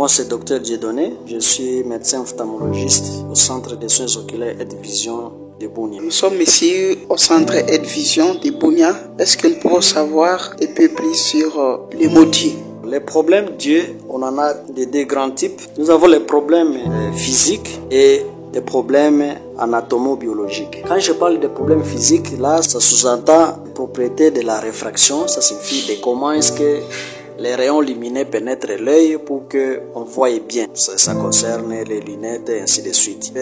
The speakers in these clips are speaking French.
Moi, c'est Dr Dieudonné. Je suis médecin ophtalmologiste au Centre des soins oculaires et de vision de Bunia. Nous sommes ici au Centre Aide-Vision de Bunia. Est-ce que nous pouvons savoir un peu plus sur les motifs? Les problèmes d'yeux, on en a de deux grands types. Nous avons les problèmes physiques et des problèmes anatomo-biologiques. Quand je parle de problèmes physiques, là, ça sous-entend la propriété de la réfraction. Ça signifie de comment est-ce que les rayons lumineux pénètrent l'œil pour qu'on voie bien. Ça concerne les lunettes et ainsi de suite.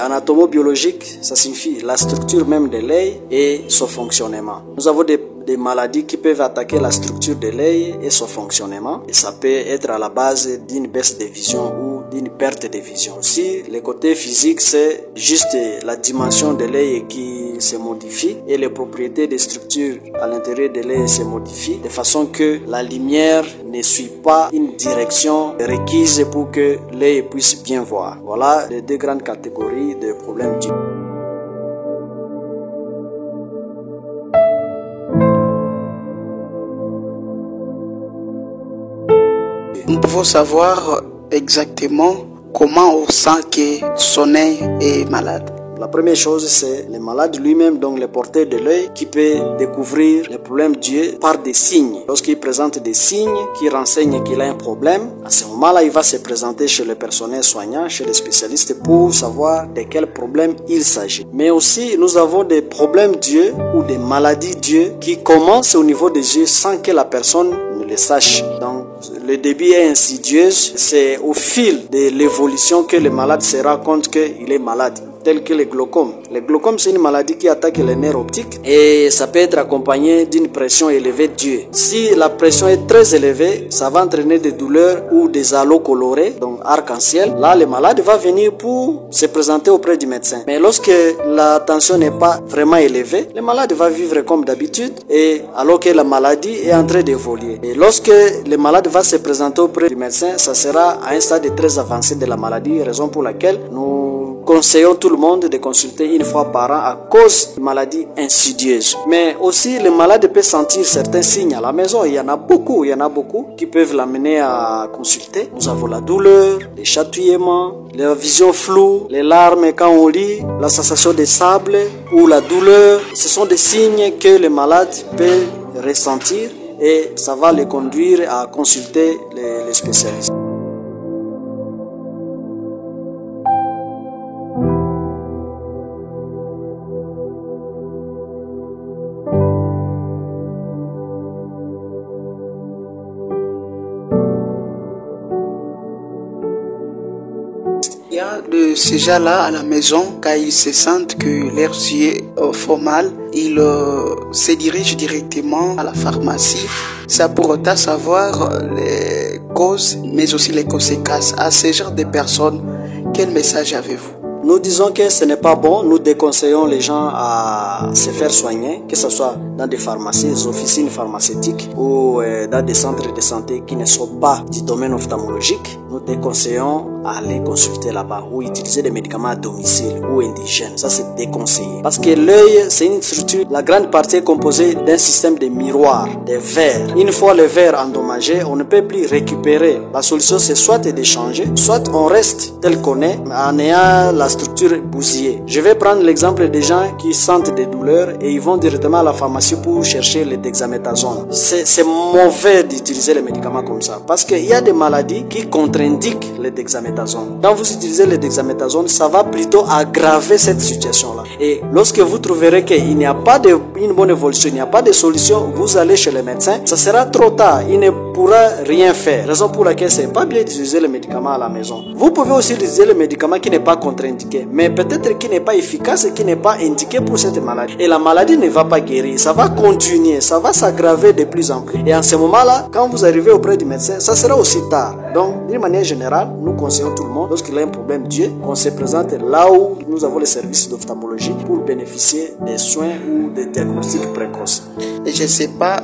Anatomo-biologique, ça signifie la structure même de l'œil et son fonctionnement. Nous avons des maladies qui peuvent attaquer la structure de l'œil et son fonctionnement. Et ça peut être à la base d'une baisse de vision ou d'une perte de vision. Aussi, le côté physique, c'est juste la dimension de l'œil qui se modifie et les propriétés des structures à l'intérieur de l'œil se modifient de façon que la lumière ne suit pas une direction requise pour que l'œil puisse bien voir. Voilà les deux grandes catégories de problèmes d'yeux. Nous pouvons savoir exactement comment on sent que son œil est malade. La première chose, c'est le malade lui-même, donc le porteur de l'œil, qui peut découvrir les problèmes d'yeux par des signes. Lorsqu'il présente des signes qui renseignent qu'il a un problème, à ce moment-là, il va se présenter chez le personnel soignant, chez les spécialistes pour savoir de quel problème il s'agit. Mais aussi, nous avons des problèmes d'yeux ou des maladies d'yeux qui commencent au niveau des yeux sans que la personne ne le sache. Donc, le début est insidieux. C'est au fil de l'évolution que le malade se rend compte qu'il est malade, tel que le glaucome. Le glaucome, c'est une maladie qui attaque les nerfs optiques et ça peut être accompagné d'une pression élevée d'yeux. Si la pression est très élevée, ça va entraîner des douleurs ou des halos colorés, donc arc-en-ciel. Là, le malade va venir pour se présenter auprès du médecin. Mais lorsque la tension n'est pas vraiment élevée, le malade va vivre comme d'habitude et alors que la maladie est en train d'évoluer. Et lorsque le malade va se présenter auprès du médecin, ça sera à un stade très avancé de la maladie, raison pour laquelle nous conseillons tout le monde de consulter une fois par an à cause de maladies insidieuses. Mais aussi, le malade peut sentir certains signes à la maison. Il y en a beaucoup qui peuvent l'amener à consulter. Nous avons la douleur, les chatouillements, la vision floue, les larmes quand on lit, la sensation de sable ou la douleur. Ce sont des signes que le malade peut ressentir et ça va le conduire à consulter les spécialistes. Il y a de ces gens-là à la maison, quand ils se sentent que leurs yeux font mal, ils se dirigent directement à la pharmacie. Ça pour autant savoir les causes, mais aussi les conséquences. À ce genre de personnes, quel message avez-vous? Nous disons que ce n'est pas bon. Nous déconseillons les gens à se faire soigner, que ce soit dans des pharmacies, des officines pharmaceutiques ou dans des centres de santé qui ne sont pas du domaine ophtalmologique. Nous déconseillons à aller consulter là-bas ou utiliser des médicaments à domicile ou indigènes. Ça, c'est déconseillé. Parce que l'œil, c'est une structure, la grande partie est composée d'un système de miroirs, des verres. Une fois le verre endommagé, on ne peut plus récupérer. La solution, c'est soit d'échanger, soit on reste tel qu'on est en ayant la structure bousillée. Je vais prendre l'exemple des gens qui sentent des douleurs et ils vont directement à la pharmacie pour chercher le dexaméthasone. C'est mauvais d'utiliser les médicaments comme ça parce qu'il y a des maladies qui contre-indiquent le dexaméthasone. Quand vous utilisez le dexaméthasone, ça va plutôt aggraver cette situation-là. Et lorsque vous trouverez qu'il n'y a pas une bonne évolution, il n'y a pas de solution, vous allez chez le médecin, ça sera trop tard, il ne pourra rien faire. Raison pour laquelle c'est pas bien d'utiliser les médicaments à la maison. Vous pouvez aussi utiliser le médicament qui n'est pas contre-indiqué, mais peut-être qui n'est pas efficace et qui n'est pas indiqué pour cette maladie. Et la maladie ne va pas guérir, ça va continuer, ça va s'aggraver de plus en plus. Et en ce moment-là, quand vous arrivez auprès du médecin, ça sera aussi tard. Donc, d'une manière générale, nous conseillons tout le monde, lorsqu'il a un problème d'yeux, qu'on se présente là où nous avons les services d'ophtalmologie pour bénéficier des soins ou des diagnostics précoces. Et je ne sais pas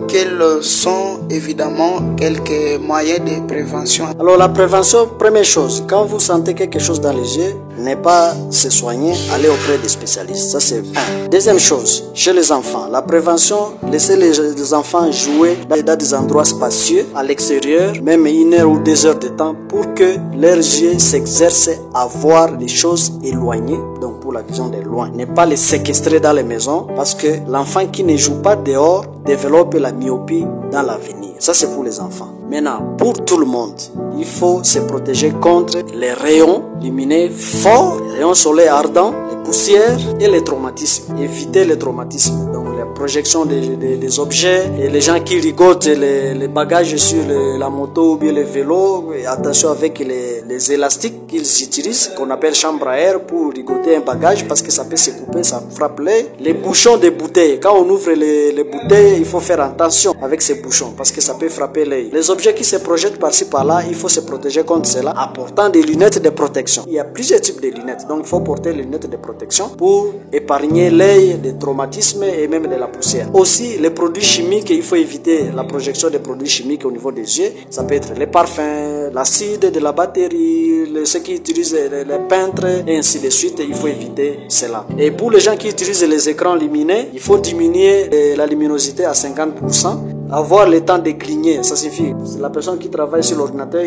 quels sont évidemment quelques moyens de prévention. Alors la prévention, première chose, quand vous sentez quelque chose dans les yeux, ne pas se soigner, aller auprès des spécialistes. Ça, c'est un. Deuxième chose, chez les enfants, la prévention, laisser les enfants jouer dans des endroits spacieux, à l'extérieur, même 1 heure ou 2 heures de temps, pour que leurs yeux s'exercent à voir les choses éloignées, donc pour la vision de loin. Ne pas les séquestrer dans les maisons, parce que l'enfant qui ne joue pas dehors développe la myopie dans l'avenir. Ça, c'est pour les enfants. Maintenant, pour tout le monde, il faut se protéger contre les rayons lumineux forts, les rayons solaires ardents, les poussières et les traumatismes. Éviter les traumatismes. Donc, la projection des objets et les gens qui rigotent les bagages sur la moto ou bien le vélo. Et attention avec les élastiques qu'ils utilisent, qu'on appelle chambre à air, pour rigoter un bagage parce que ça peut se couper, ça frappe l'œil. Les bouchons des bouteilles. Quand on ouvre les bouteilles, il faut faire attention avec ces bouchons parce que ça peut frapper l'œil. Les objets qui se projettent par-ci par-là, il faut se protéger contre cela en portant des lunettes de protection. Il y a plusieurs types de lunettes, donc il faut porter les lunettes de protection pour épargner l'œil des traumatismes et même de la poussière. Aussi, les produits chimiques, il faut éviter la projection des produits chimiques au niveau des yeux. Ça peut être les parfums, l'acide de la batterie, ceux qui utilisent les peintres et ainsi de suite. Il faut éviter cela. Et pour les gens qui utilisent les écrans lumineux, il faut diminuer la luminosité à 50%. Avoir le temps de cligner, ça suffit. La personne qui travaille sur l'ordinateur,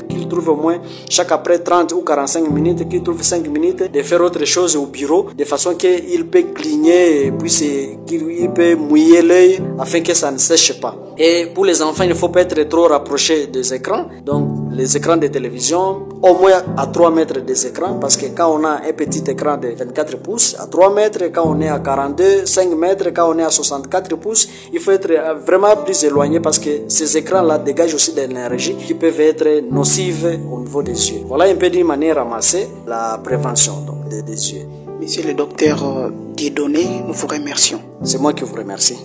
qu'il trouve au moins chaque après 30 ou 45 minutes, qu'il trouve 5 minutes de faire autre chose au bureau, de façon qu'il peut cligner et puis qu'il peut mouiller l'œil afin que ça ne sèche pas. Et pour les enfants, il ne faut pas être trop rapproché des écrans. Donc, les écrans de télévision, au moins à 3 mètres des écrans, parce que quand on a un petit écran de 24 pouces, à 3 mètres, quand on est à 42, 5 mètres, quand on est à 64 pouces, il faut être vraiment plus éloigné parce que ces écrans-là dégagent aussi de l'énergie qui peuvent être nocives au niveau des yeux. Voilà un peu d'une manière ramassée la prévention donc, des yeux. Monsieur le docteur Dieudonné, nous vous remercions. C'est moi qui vous remercie.